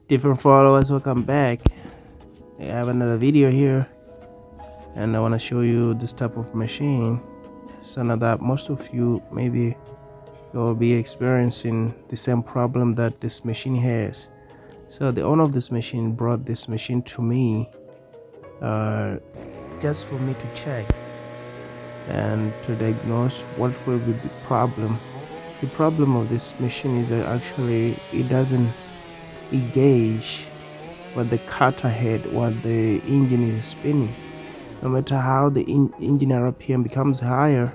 Different followers, welcome back. I have another video here, and I want to show you this type of machine. So now that most of you maybe you'll be experiencing the same problem that this machine has. So the owner of this machine brought this machine to me just for me to check and to diagnose what will be the problem. The problem of this machine is that actually it doesn't engage what the cutter head, what the engine is spinning. No matter how the engine RPM becomes higher,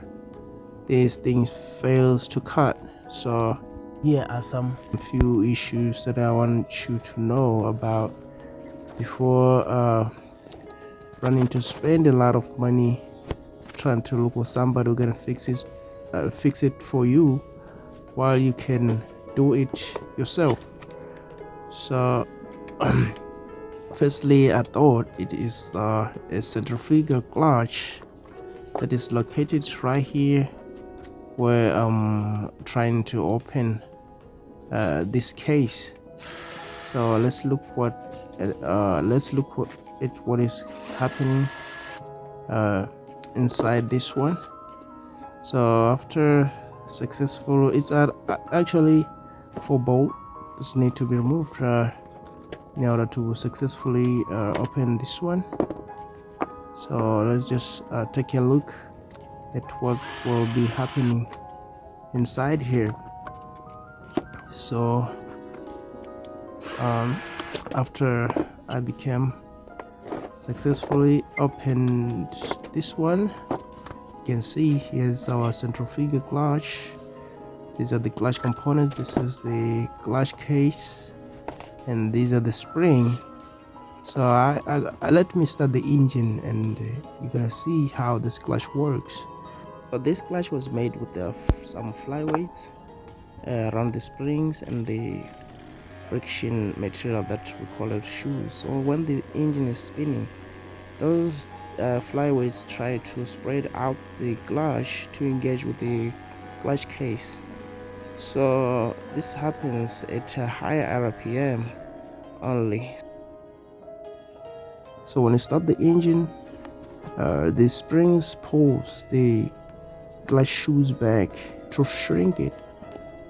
these things fails to cut. So here are some few issues that I want you to know about before running to spend a lot of money trying to look for somebody who can fix it for you while you can do it yourself. So firstly, I thought it is a centrifugal clutch that is located right here where I'm trying to open this case. So let's look at what is happening inside this one. So after successful, it's actually 4 bolts need to be removed in order to successfully open this one. So let's just take a look at what will be happening inside here. So after I became successfully opened this one, you can see here's our centrifugal clutch. These are the clutch components. This is the clutch case, and these are the spring. So I let me start the engine, and you're gonna see how this clutch works. But this clutch was made with some flyweights around the springs and the friction material that we call it shoes. So when the engine is spinning, those flyweights try to spread out the clutch to engage with the clutch case. So this happens at a higher RPM only. So when you start the engine, the springs pulls the clutch shoes back to shrink it,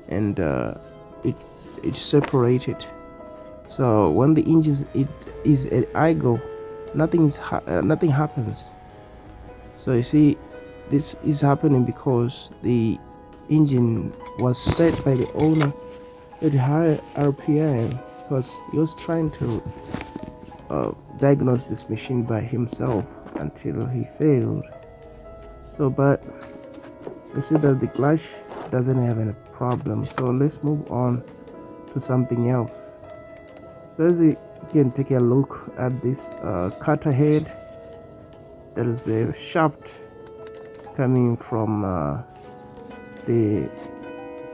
and it's separated. So when the engine is at idle, nothing happens. So you see, this is happening because the engine was set by the owner at higher RPM, because he was trying to diagnose this machine by himself until he failed. So but you see that the clutch doesn't have any problem. So let's move on to something else. So as you can take a look at this cutter head, there is a shaft coming from the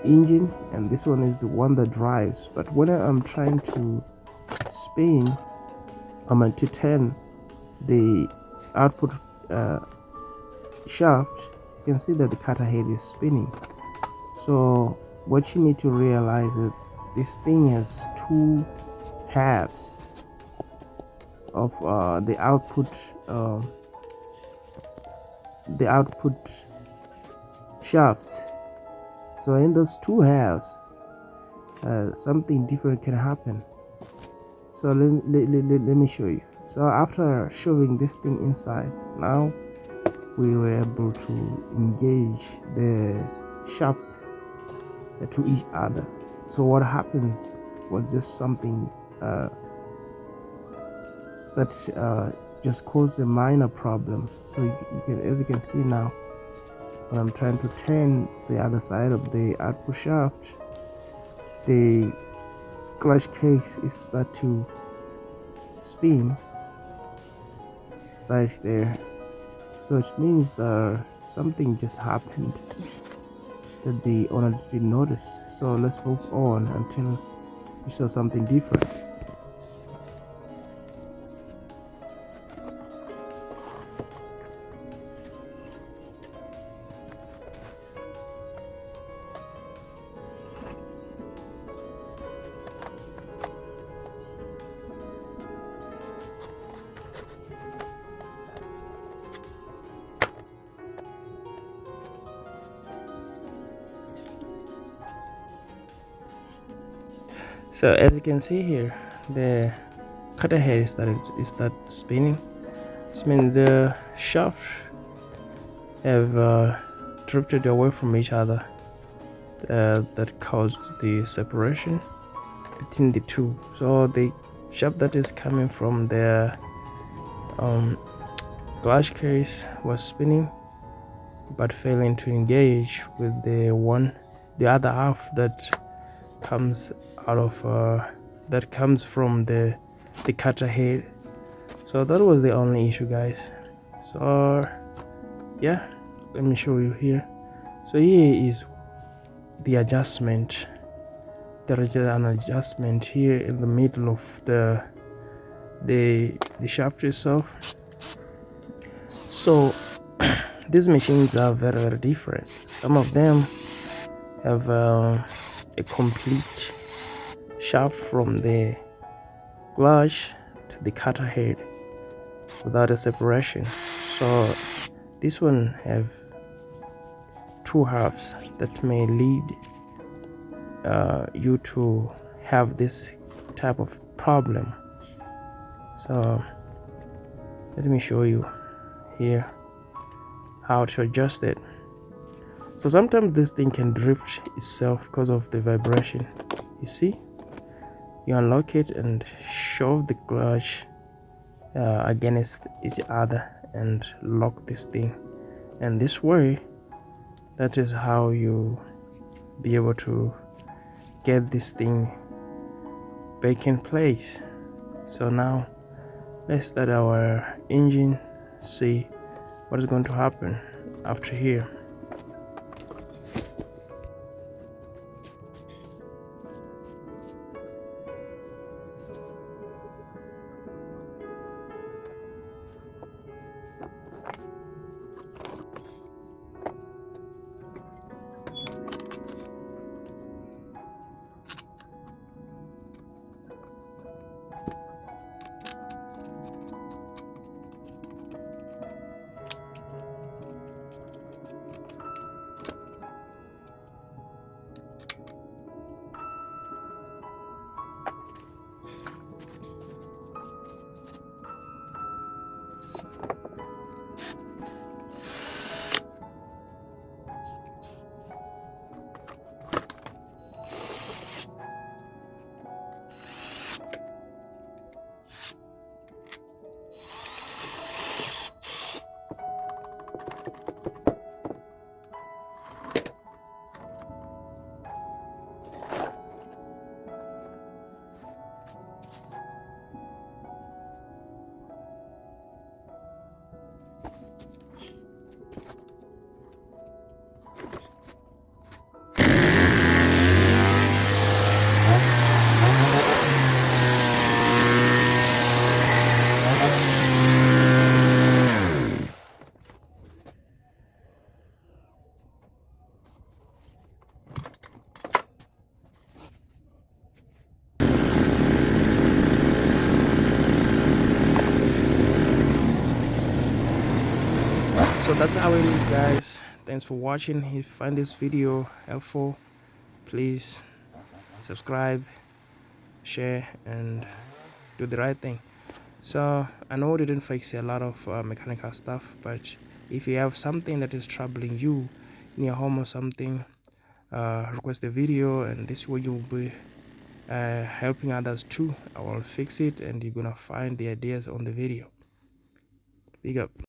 engine, and this one is the one that drives. But when I'm trying to spin, I'm going to turn the output shaft. You can see that the cutter head is spinning. So what you need to realize is this thing has 2 halves of the output shafts. So in those 2 halves, something different can happen. So let me show you. So after shoving this thing inside, now we were able to engage the shafts to each other. So what happens was just something that just caused a minor problem. So you can, as you can see now, when I'm trying to turn the other side of the output shaft, the clutch case is start to spin right there. So it means that something just happened that the owner didn't notice. So let's move on until we saw something different. So as you can see here, the cutter head is start spinning. This means the shaft have drifted away from each other. That caused the separation between the two. So the shaft that is coming from the glass case was spinning, but failing to engage with the other half that comes out of that comes from the cutter head. So that was the only issue, guys. So yeah, let me show you here. So here is the adjustment. There is an adjustment here in the middle of the shaft itself. So these machines are very, very different. Some of them have a complete shaft from the glass to the cutter head without a separation. So this one have two halves that may lead you to have this type of problem. So let me show you here how to adjust it. So sometimes this thing can drift itself because of the vibration. You see, you unlock it and shove the clutch against each other and lock this thing, and this way, that is how you be able to get this thing back in place. So now let's start our engine, see what is going to happen after here. So that's how it is, guys. Thanks for watching. If you find this video helpful, please subscribe, share, and do the right thing. So I know we didn't fix a lot of mechanical stuff, but if you have something that is troubling you in your home or something, request a video, and this way you'll be helping others too. I will fix it, and you're gonna find the ideas on the video. Big up.